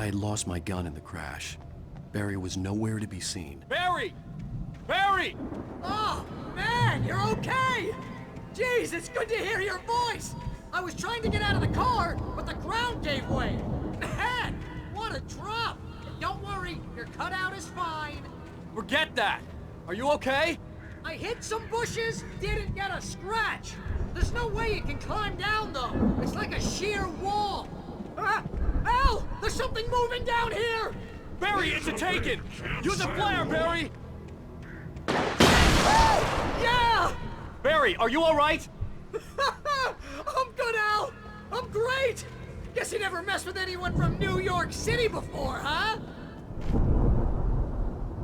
I had lost my gun in the crash. Barry was nowhere to be seen. Barry! Barry! Oh, man, you're okay! Jeez, it's good to hear your voice! I was trying to get out of the car, but the ground gave way. Man, what a drop! Don't worry, your cutout is fine. Forget that! Are you okay? I hit some bushes, didn't get a scratch. There's no way you can climb down, though. It's like a sheer wall. Al! There's something moving down here! Barry, it's a taken! Use a flare, Barry! Yeah! Barry, are you alright? I'm good, Al! I'm great! Guess you never messed with anyone from New York City before, huh?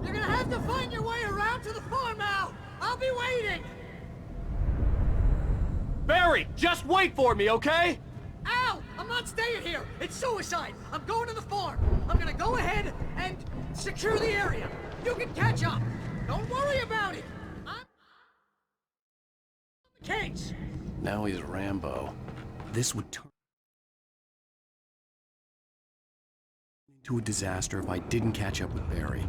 You're gonna have to find your way around to the farm, Al! I'll be waiting! Barry, just wait for me, okay? Al! I'm not staying here! It's suicide! I'm going to the farm! I'm gonna go ahead and secure the area! You can catch up! Don't worry about it! I'm the case! Now he's Rambo. This would turn into a disaster if I didn't catch up with Barry.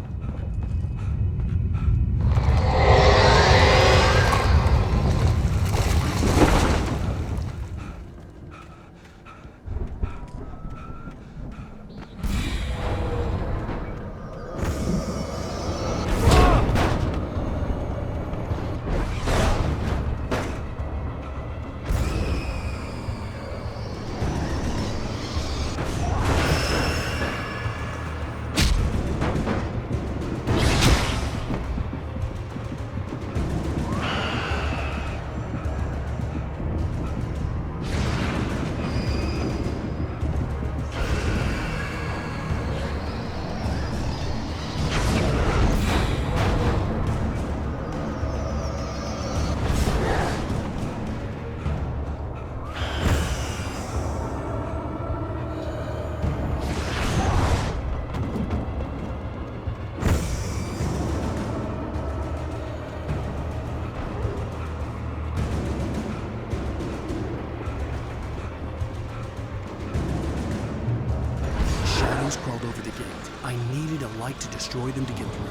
Crawled over the gate. I needed a light to destroy them to get through.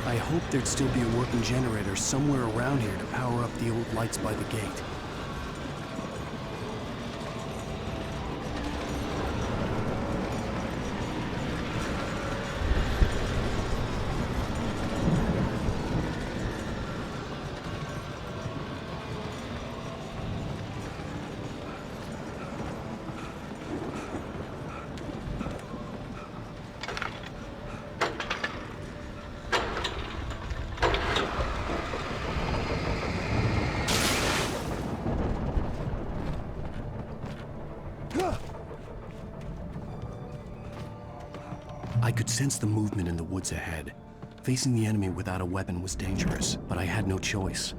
I hoped there'd still be a working generator somewhere around here to power up the old lights by the gate. I could sense the movement in the woods ahead. Facing the enemy without a weapon was dangerous, but I had no choice.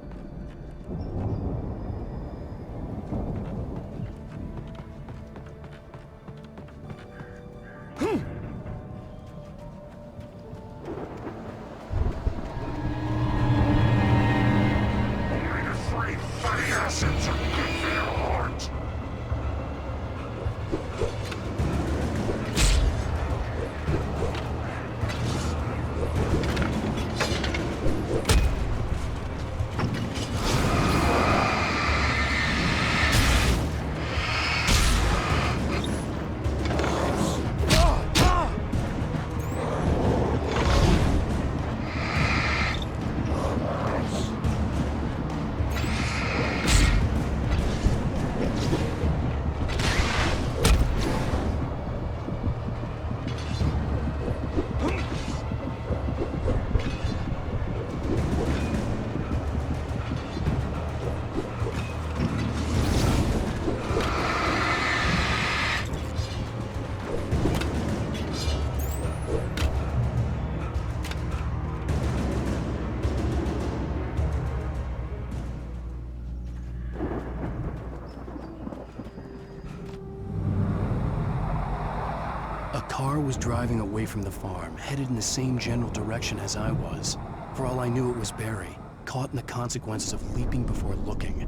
car was driving away from the farm, headed in the same general direction as I was. For all I knew, it was Barry, caught in the consequences of leaping before looking.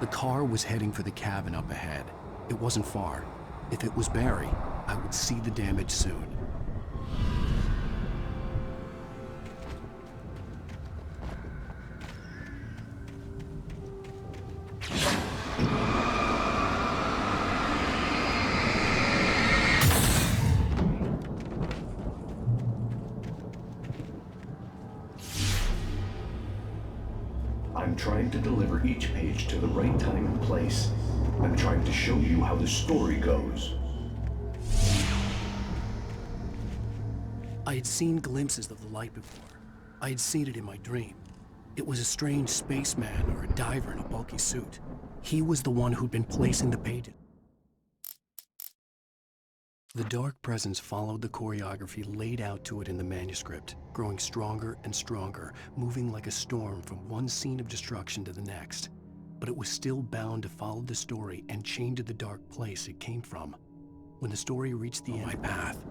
The car was heading for the cabin up ahead. It wasn't far. If it was Barry, I would see the damage soon. I'm trying to deliver each page to the right time and place. I'm trying to show you how the story goes. I had seen glimpses of the light before. I had seen it in my dream. It was a strange spaceman or a diver in a bulky suit. He was the one who'd been placing the pages. The dark presence followed the choreography laid out to it in the manuscript, growing stronger and stronger, moving like a storm from one scene of destruction to the next. But it was still bound to follow the story and chained to the dark place it came from. When the story reached the end of my path,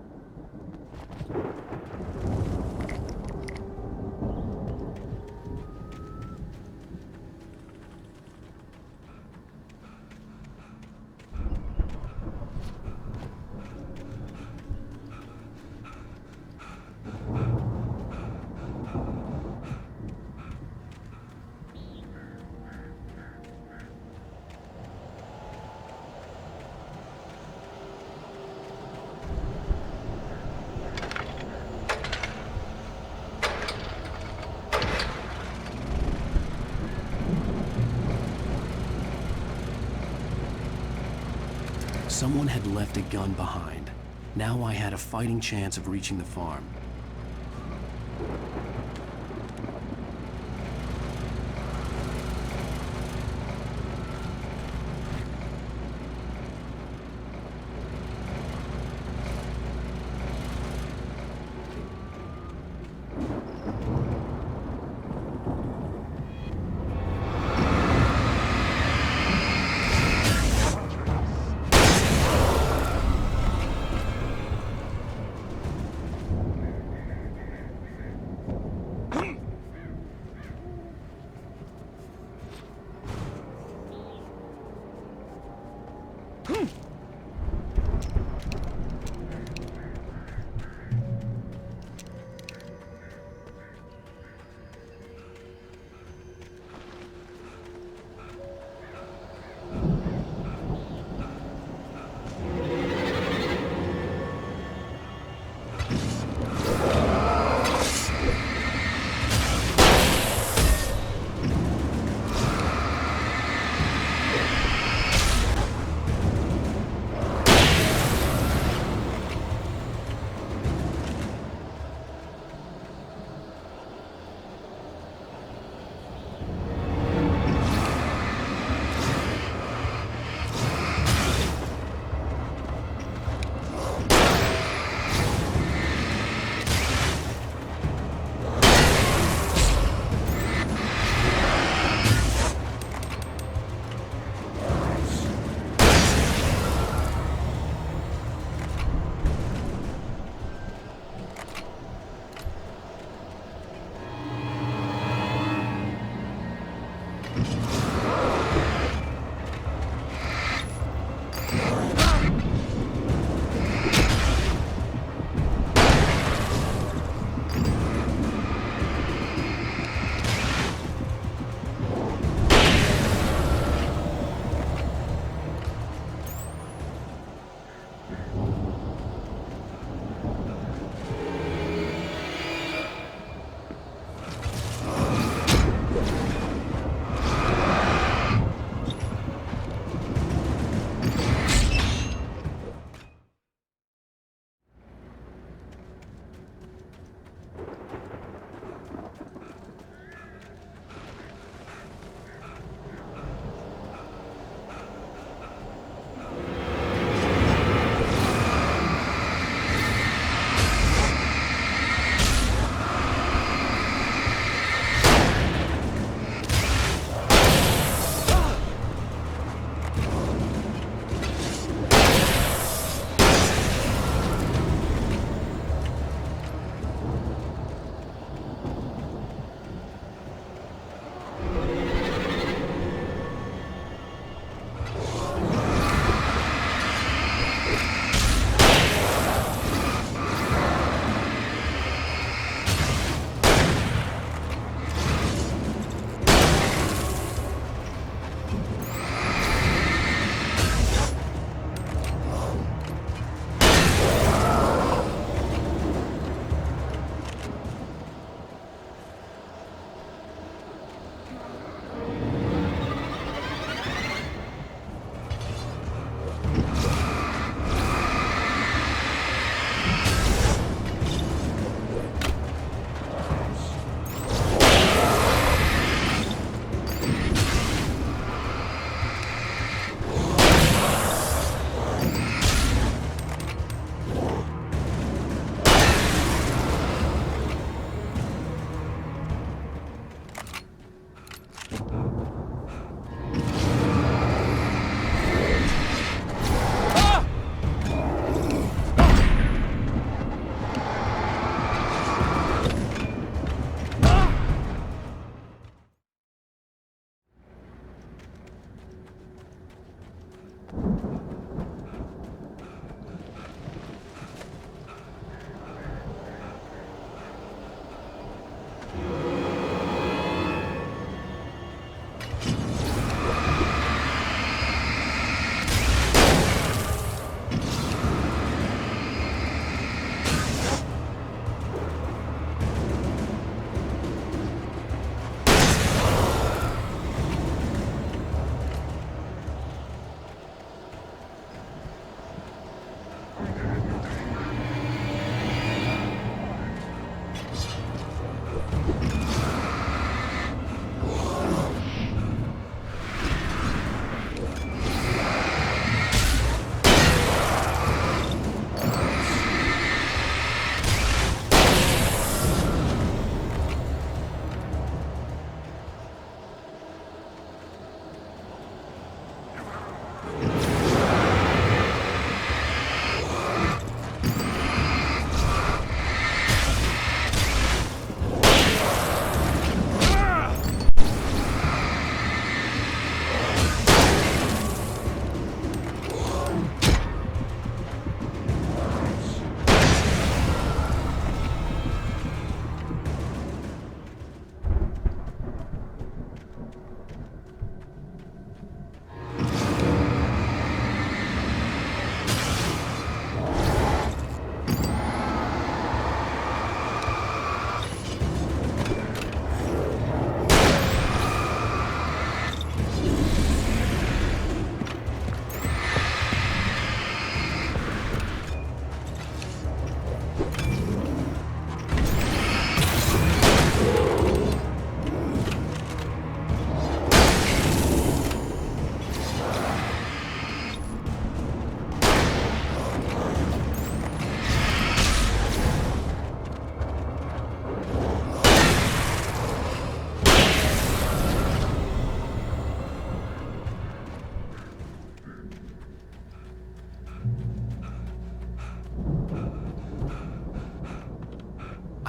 someone had left a gun behind. Now I had a fighting chance of reaching the farm.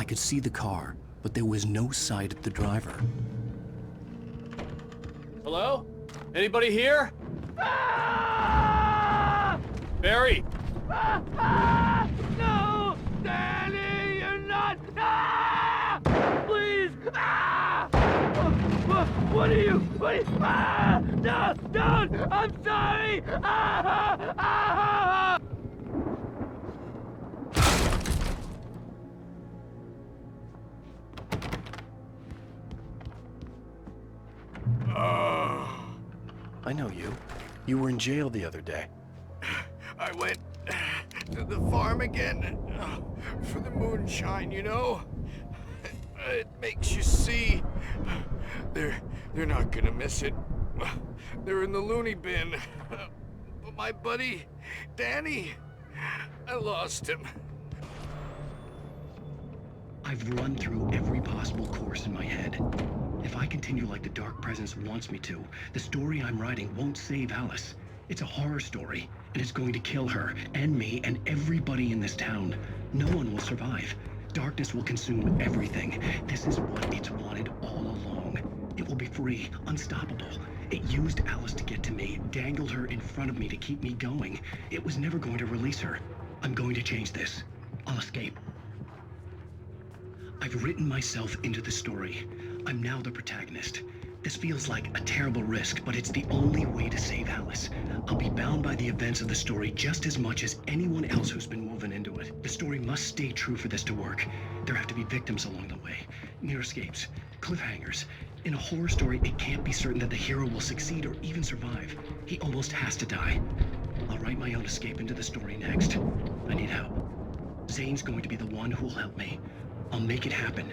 could see the car, but there was no sight of the driver. Hello? Anybody here? Barry! No! Danny, you're not! Please! What are you? No! Don't! I'm sorry! I know you. You were in jail the other day. I went to the farm again for the moonshine, you know? It makes you see. They're not gonna miss it. They're in the loony bin. But my buddy, Danny, I lost him. I've run through every possible course in my head. If I continue like the Dark Presence wants me to, the story I'm writing won't save Alice. It's a horror story, and it's going to kill her, and me, and everybody in this town. No one will survive. Darkness will consume everything. This is what it's wanted all along. It will be free, unstoppable. It used Alice to get to me, dangled her in front of me to keep me going. It was never going to release her. I'm going to change this. I'll escape. I've written myself into the story. I'm now the protagonist. This feels like a terrible risk, but it's the only way to save Alice. I'll be bound by the events of the story just as much as anyone else who's been woven into it. The story must stay true for this to work. There have to be victims along the way, near escapes, cliffhangers. In a horror story, it can't be certain that the hero will succeed or even survive. He almost has to die. I'll write my own escape into the story next. I need help. Zane's going to be the one who will help me. I'll make it happen.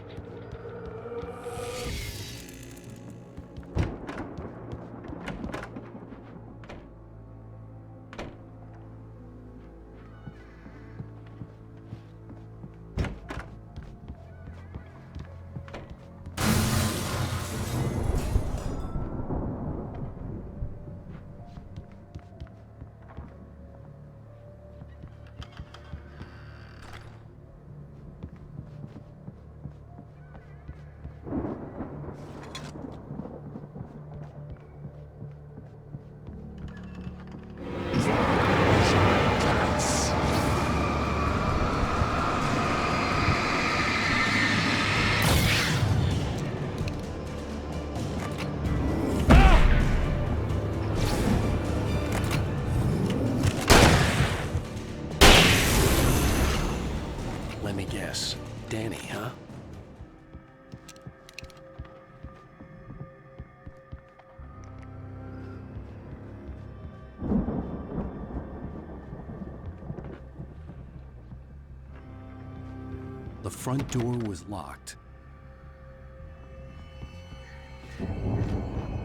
Let me guess. Danny, huh? The front door was locked.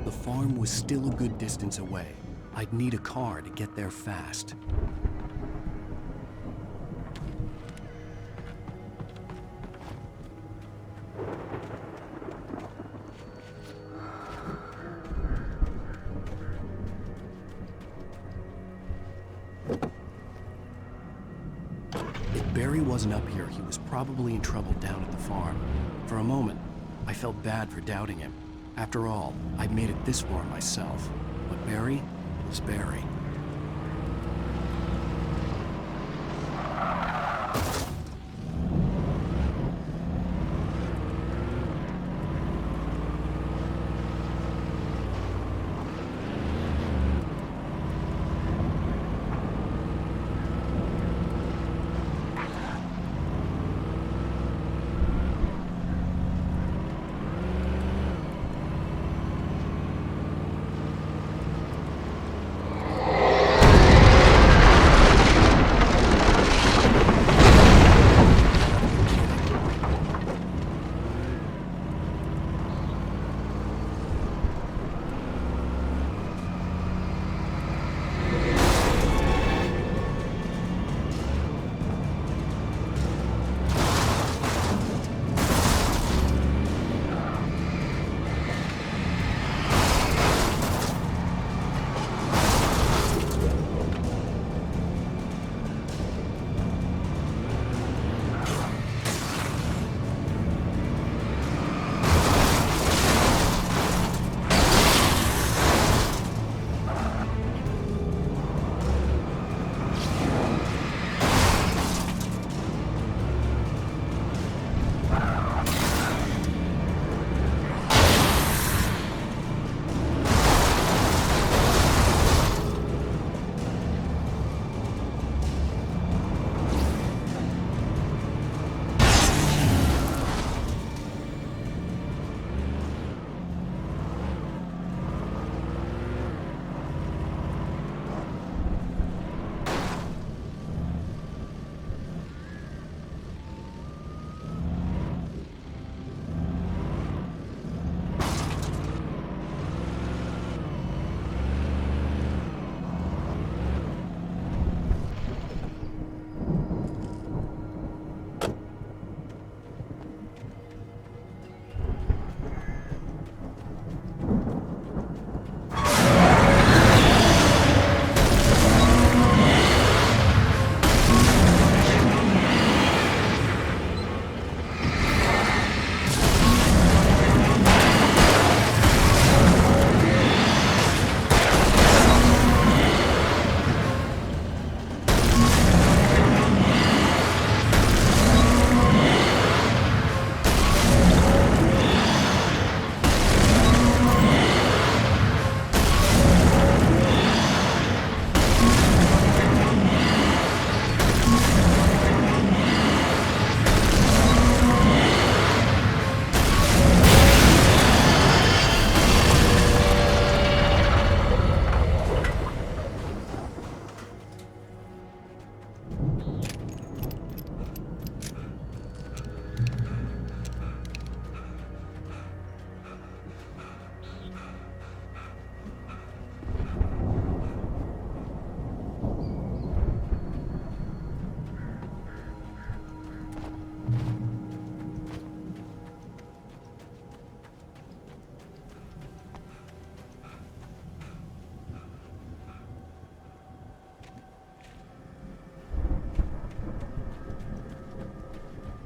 The farm was still a good distance away. I'd need a car to get there fast. If Barry wasn't up here, he was probably in trouble down at the farm. For a moment, I felt bad for doubting him. After all, I'd made it this far myself. But Barry was Barry.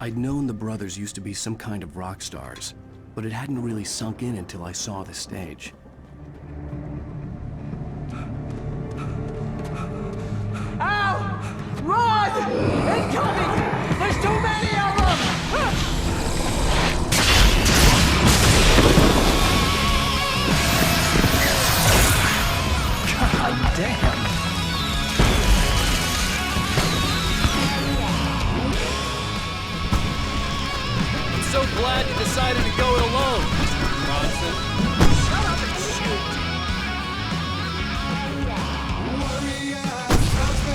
I'd known the brothers used to be some kind of rock stars, but it hadn't really sunk in until I saw the stage. Ow! Run! Incoming! There's too many of them! God damn! I'm so glad you decided to go it alone, Mr. Bronson. Shut up and shoot!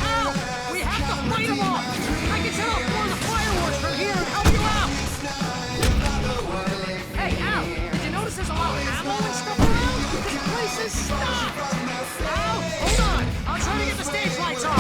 Ow! We have to fight them off! I can set off more of the fireworks from here and help you out! Hey, Al! Did you notice there's a lot of ammo and stuff around? This place is stocked! Al! Hold on! I'll try to get the stage lights on!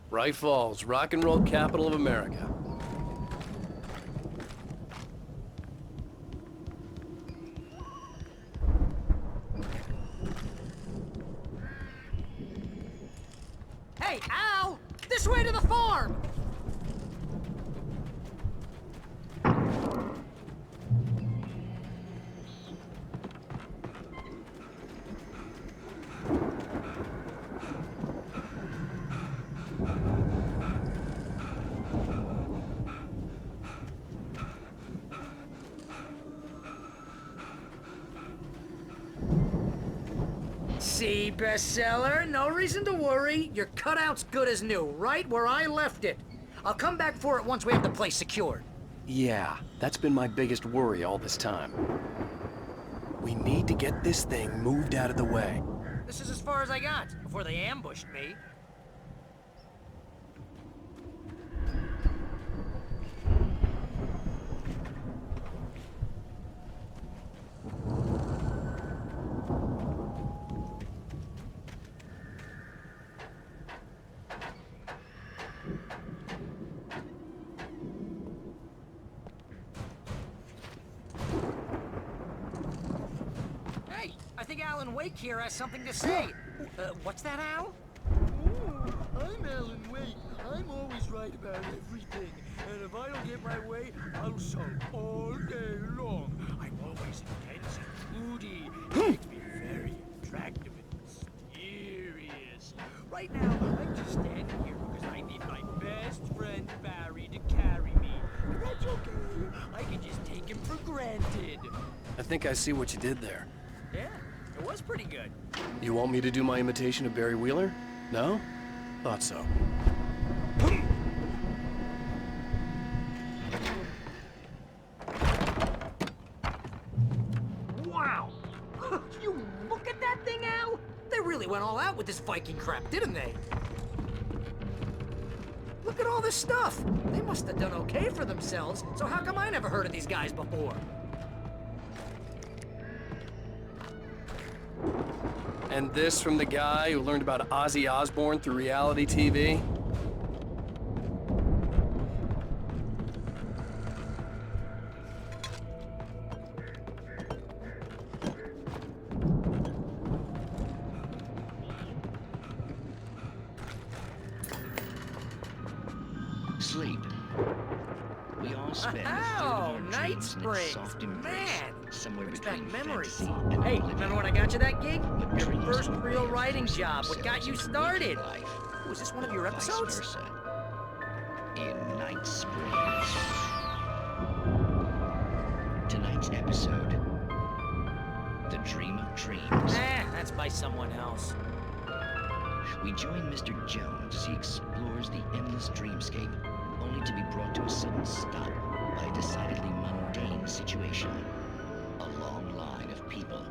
Braight-Fallz, rock and roll capital of America. Hey, Al! This way to the farm! See, bestseller, no reason to worry. Your cutout's good as new, right where I left it. I'll come back for it once we have the place secured. Yeah, that's been my biggest worry all this time. We need to get this thing moved out of the way. This is as far as I got, before they ambushed me. Hey, I think Alan Wake here has something to say. What's that, Al? I'm Alan Wake. I'm always right about everything. And if I don't get my way, I'll sulk all day long. I'm always intense and moody. It makes me very attractive and mysterious. Right now, I'm just standing here because I need my best friend Barry to carry me. But that's okay. I can just take him for granted. I think I see what you did there. Yeah, it was pretty good. You want me to do my imitation of Barry Wheeler? No? Thought so. Wow! You look at that thing, Al! They really went all out with this Viking crap, didn't they? Look at all this stuff! They must have done okay for themselves, so how come I never heard of these guys before? And this from the guy who learned about Ozzy Osbourne through reality TV? Sleep. We all spend Oh, 30-year Night dreams in its Springs! soft embrace, Man! somewhere Brings back between memories. fantasy and Hey, oblivion. remember when I got you that gig? But Your dreams first and real waves writing force job. What got you themselves into started? waking life, Was this one of your or vice episodes? versa. In Night Springs. Tonight's episode, The Dream of Dreams. That's by someone else. We join Mr. Jones as he explores the endless dreamscape, only to be brought to a sudden stop by a decidedly mundane situation. A long line of people.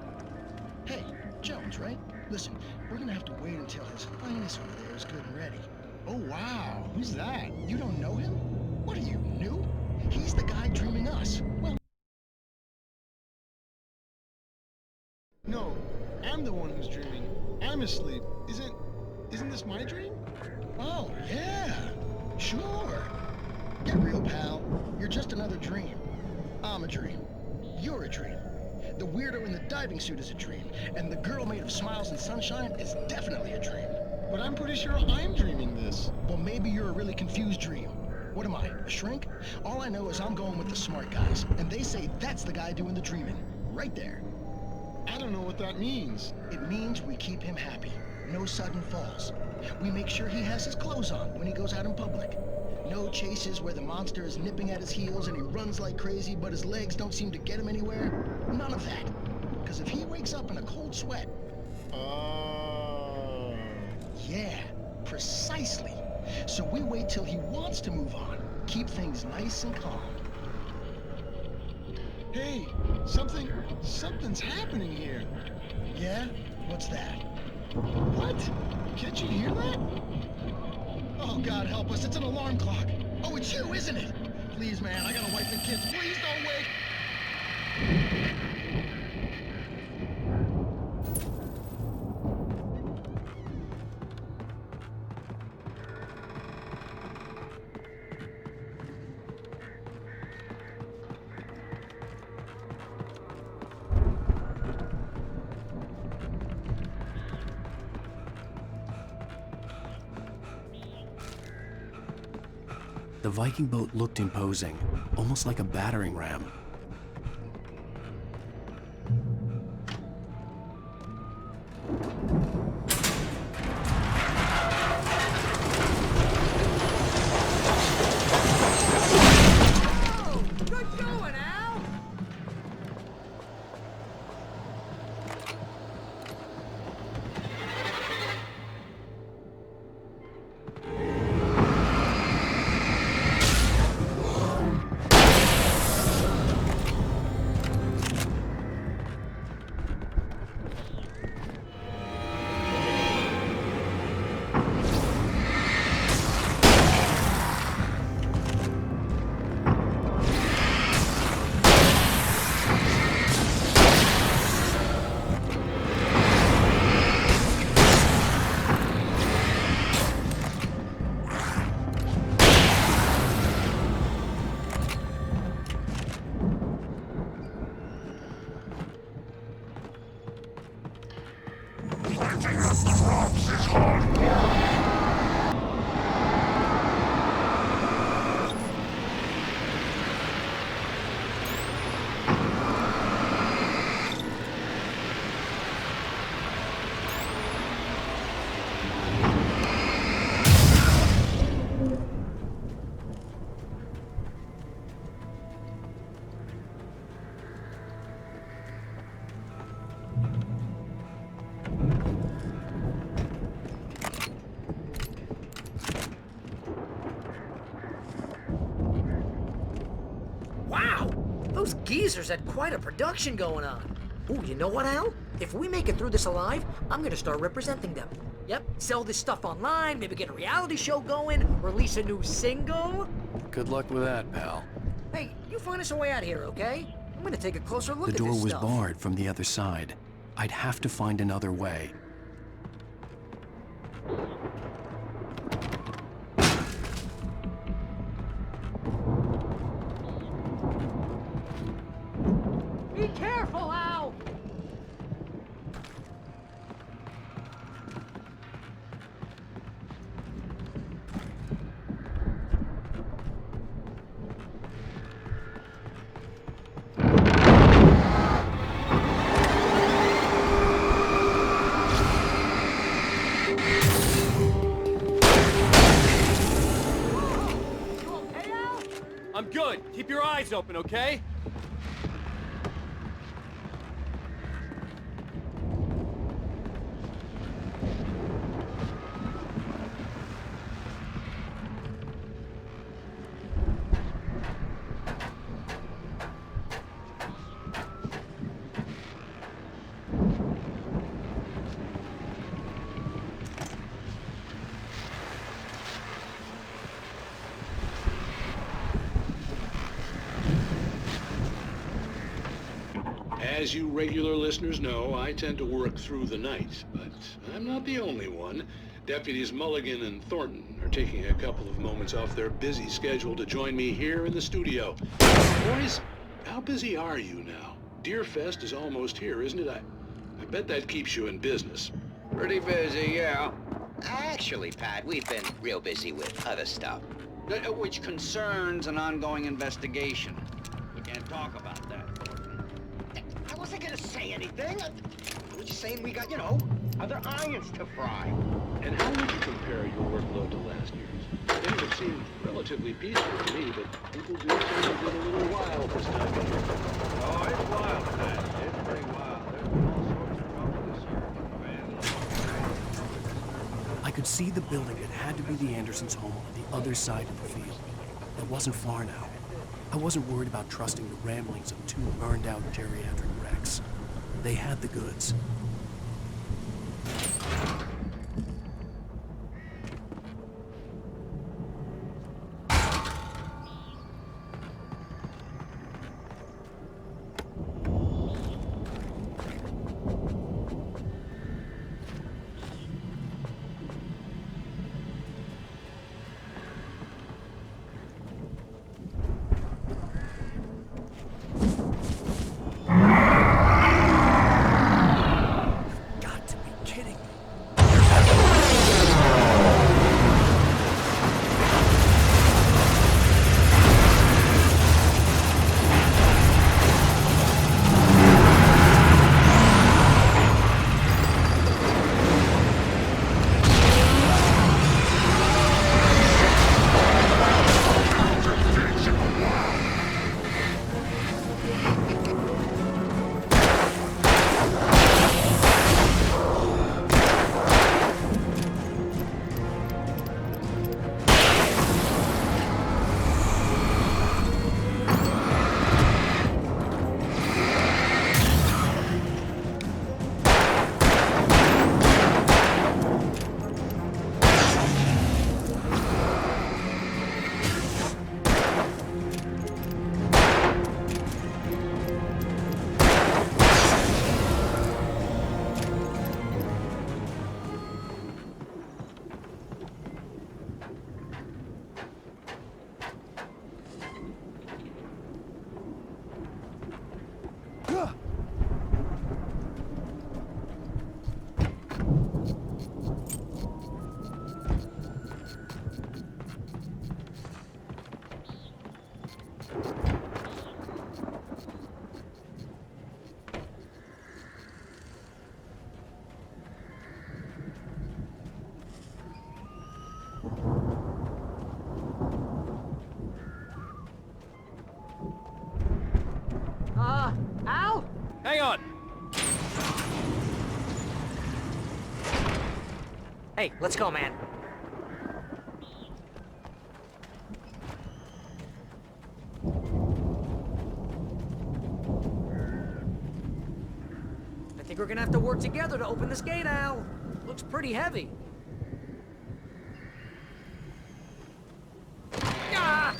Hey, Jones, right? Listen, we're gonna have to wait until his highness over there is good and ready. Oh, wow. Who's that? You don't know him? What are you, new? He's the guy dreaming us. Well... No, I'm the one who's dreaming. I'm asleep. Isn't this my dream? Oh, yeah. Sure. Get real, pal. You're just another dream. I'm a dream. You're a dream. The weirdo in the diving suit is a dream, and the girl made of smiles and sunshine is definitely a dream. But I'm pretty sure I'm dreaming this. Well, maybe you're a really confused dream. What am I, a shrink? All I know is I'm going with the smart guys, and they say that's the guy doing the dreaming. Right there. I don't know what that means. It means we keep him happy. No sudden falls. We make sure he has his clothes on when he goes out in public. No chases where the monster is nipping at his heels and he runs like crazy, but his legs don't seem to get him anywhere. None of that. Because if he wakes up in a cold sweat... Yeah, precisely. So we wait till he wants to move on. Keep things nice and calm. Hey, something's happening here. Yeah? What's that? What? Can't you hear that? Oh, God help us, it's an alarm clock. Oh, it's you, isn't it? Please, man, I got a wife and kids. Please don't wake. The Viking boat looked imposing, almost like a battering ram. Good going, Al! Wow! Those geezers had quite a production going on. Ooh, you know what, Al? If we make it through this alive, I'm gonna start representing them. Yep, sell this stuff online, maybe get a reality show going, release a new single. Good luck with that, pal. Hey, you find us a way out of here, okay? I'm gonna take a closer look The at door this was stuff. barred from the other side. I'd have to find another way. Be careful, Al! I'm good. Keep your eyes open, okay? As you regular listeners know, I tend to work through the night, but I'm not the only one. Deputies Mulligan and Thornton are taking a couple of moments off their busy schedule to join me here in the studio. Boys, how busy are you now? Deerfest is almost here, isn't it? I bet that keeps you in business. Pretty busy, yeah. Actually, Pat, we've been real busy with other stuff, which concerns an ongoing investigation. We can't talk about that. I wasn't gonna say anything. I was just saying we got, you know, other irons to fry. And how would you compare your workload to last year's? Things have seemed relatively peaceful to me, but people do seem to be a little wild this time of year. Oh, it's wild, Pat. It's pretty wild. There's been all sorts of trouble this year. I could see the building that had to be the Andersons' home on the other side of the field. It wasn't far now. I wasn't worried about trusting the ramblings of two burned-out geriatric wrecks. They had the goods. Al? Hang on. Hey, let's go, man. I think we're gonna have to work together to open this gate, Al. Looks pretty heavy. Ah!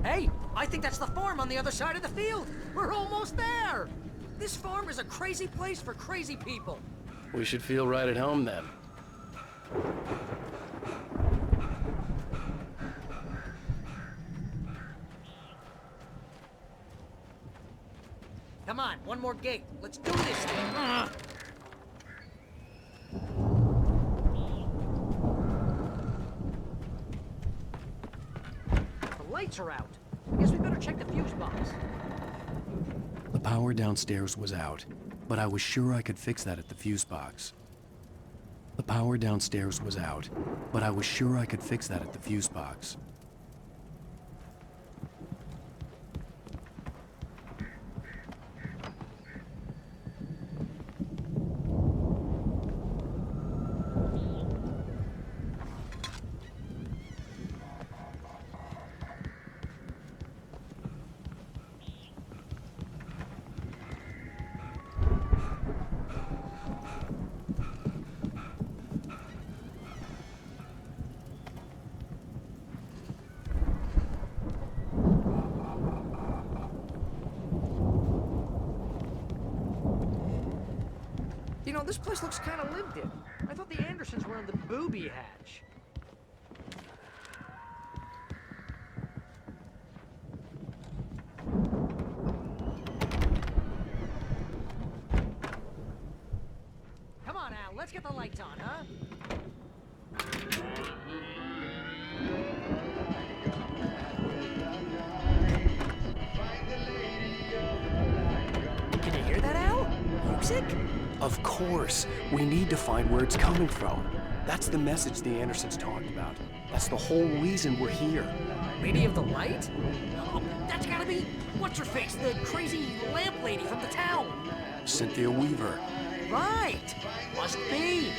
Hey, I think that's the farm on the other side of the field. We're almost there. This farm is a crazy place for crazy people. We should feel right at home then. Come on, one more gate. Let's do this thing. The lights are out. Guess we better check the fuse box. The power downstairs was out, but I was sure I could fix that at the fuse box. The power downstairs was out, but I was sure I could fix that at the fuse box. You know, this place looks kind of lived in. I thought the Andersons were on the booby hatch. Come on, Al, let's get the lights on, huh? Can you hear that, Al? Music? Of course. We need to find where it's coming from. That's the message the Andersons talked about. That's the whole reason we're here. Lady of the Light? Oh, that's gotta be what's-her-face, the crazy lamp lady from the town. Cynthia Weaver. Right. Must be.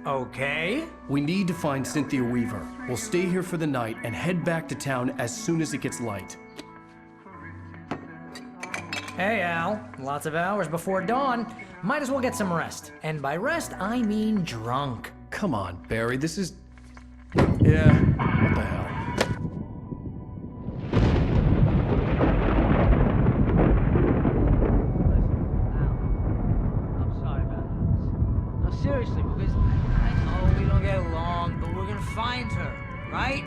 Okay. We need to find Cynthia Weaver. We'll stay here for the night and head back to town as soon as it gets light. Hey, Al. Lots of hours before dawn. Might as well get some rest. And by rest, I mean drunk. Come on, Barry, this is... Yeah, what the hell? I'm sorry about this. No, seriously, because I know we don't get along, but we're gonna find her, right?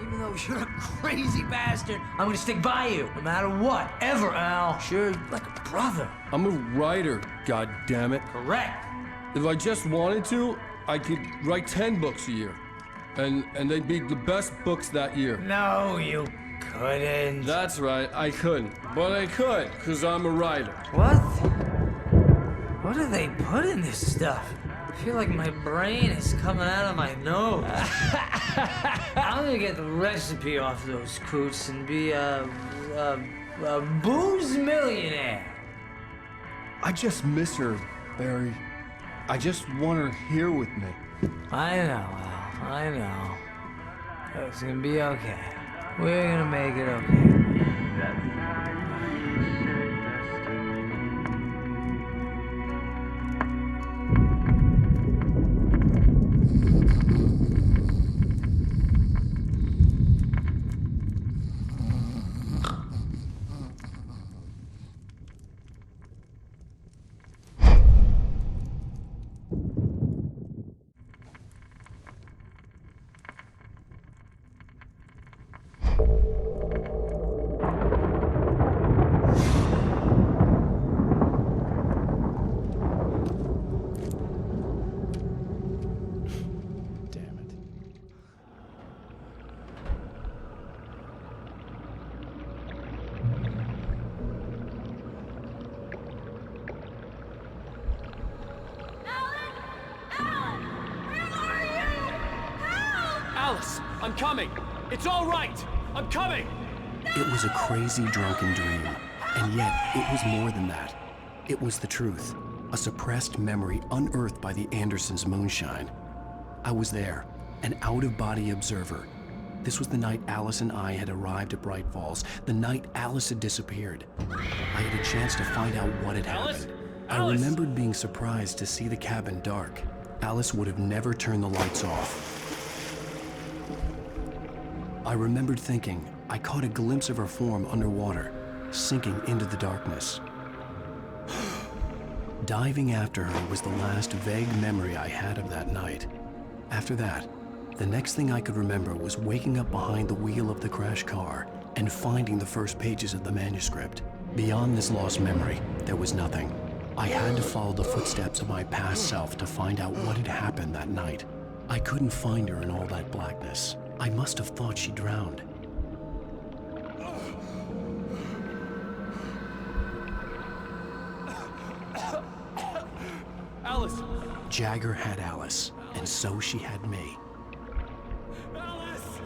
Even though you're a crazy bastard, I'm gonna stick by you, no matter what, ever, Al. Sure, like a brother. I'm a writer, goddammit. Correct. If I just wanted to, I could write 10 books a year. And they'd be the best books that year. No, you couldn't. That's right, I couldn't. But I could, because I'm a writer. What? What do they put in this stuff? I feel like my brain is coming out of my nose. I'm gonna get the recipe off those coots and be a booze millionaire. I just miss her, Barry. I just want her here with me. I know, Al. I know. It's gonna be okay. We're gonna make it okay. Alice, I'm coming. It's all right. I'm coming. It was a crazy, drunken dream, and yet it was more than that. It was the truth, a suppressed memory unearthed by the Andersons' moonshine. I was there, an out-of-body observer. This was the night Alice and I had arrived at Braight-Fall's, the night Alice had disappeared. I had a chance to find out what had happened. I remembered being surprised to see the cabin dark. Alice would have never turned the lights off. I remembered thinking I caught a glimpse of her form underwater, sinking into the darkness. Diving after her was the last vague memory I had of that night. After that, the next thing I could remember was waking up behind the wheel of the crashed car and finding the first pages of the manuscript. Beyond this lost memory, there was nothing. I had to follow the footsteps of my past self to find out what had happened that night. I couldn't find her in all that blackness. I must have thought she drowned. Alice! Jagger had Alice, and so she had me. Alice!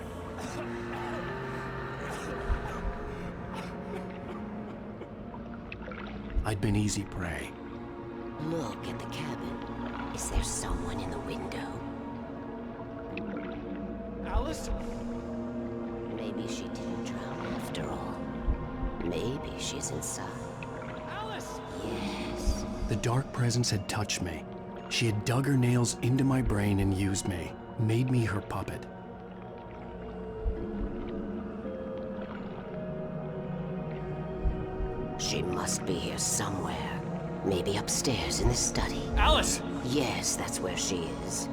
I'd been easy prey. Look at the cabin. Is there someone in the window? Alice? Maybe she didn't drown after all. Maybe she's inside. Alice! Yes. The dark presence had touched me. She had dug her nails into my brain and used me, made me her puppet. She must be here somewhere. Maybe upstairs in the study. Alice! Yes, that's where she is.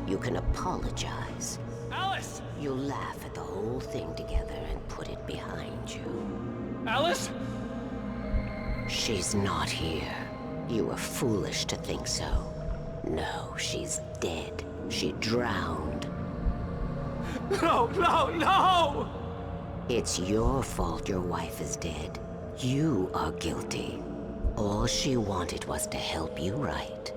You can apologize. Alice! You'll laugh at the whole thing together and put it behind you. Alice? She's not here. You were foolish to think so. No, she's dead. She drowned. No, no, no! It's your fault your wife is dead. You are guilty. All she wanted was to help you right.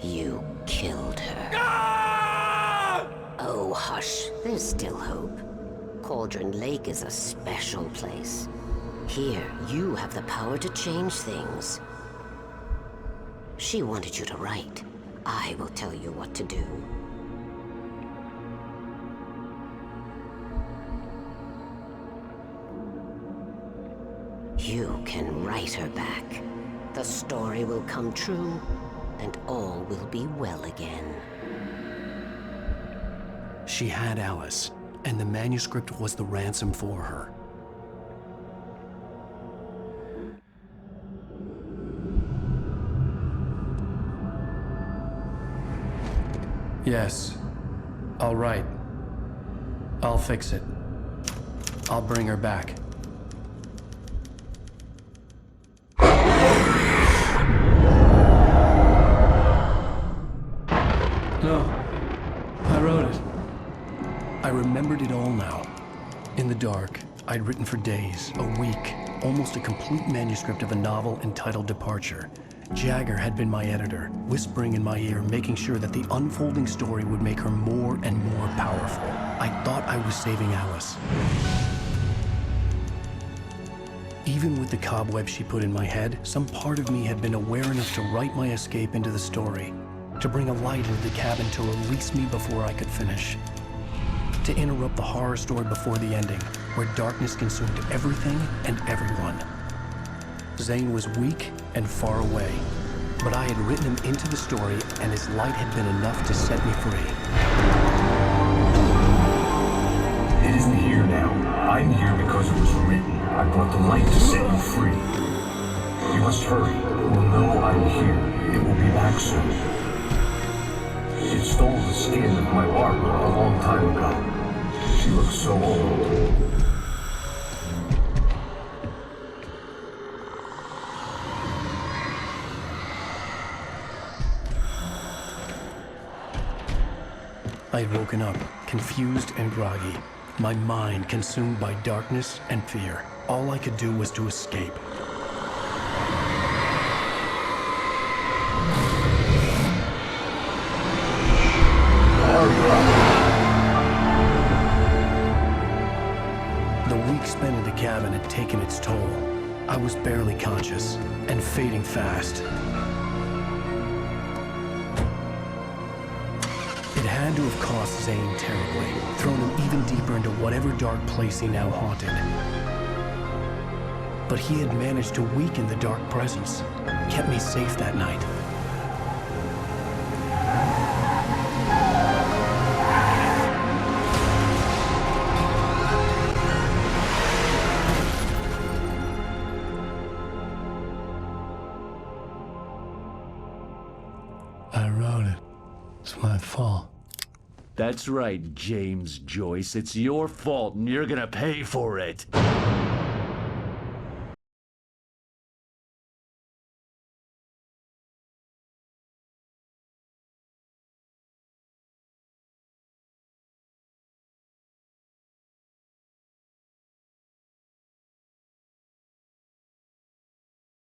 You killed her. Ah! Oh, hush. There's still hope. Cauldron Lake is a special place. Here, you have the power to change things. She wanted you to write. I will tell you what to do. You can write her back. The story will come true, and all will be well again. She had Alice, and the manuscript was the ransom for her. Yes. All right. I'll fix it. I'll bring her back. No. I wrote it. I remembered it all now. In the dark, I'd written for days, a week, almost a complete manuscript of a novel entitled Departure. Jagger had been my editor, whispering in my ear, making sure that the unfolding story would make her more and more powerful. I thought I was saving Alice. Even with the cobweb she put in my head, some part of me had been aware enough to write my escape into the story, to bring a light into the cabin to release me before I could finish, to interrupt the horror story before the ending, where darkness consumed everything and everyone. Zane was weak and far away, but I had written him into the story, and his light had been enough to set me free. It isn't here now. I'm here because it was written. I brought the light to set you free. You must hurry. It will know I'm here. It will be back soon. It stole the skin of my Barbara a long time ago. She looks so old. I had woken up, confused and groggy, my mind consumed by darkness and fear. All I could do was to escape. spent in the cabin had taken its toll. I was barely conscious, and fading fast. It had to have cost Zane terribly, thrown him even deeper into whatever dark place he now haunted. But he had managed to weaken the dark presence, kept me safe that night. I wrote it. It's my fault. That's right, James Joyce. It's your fault, and you're gonna pay for it.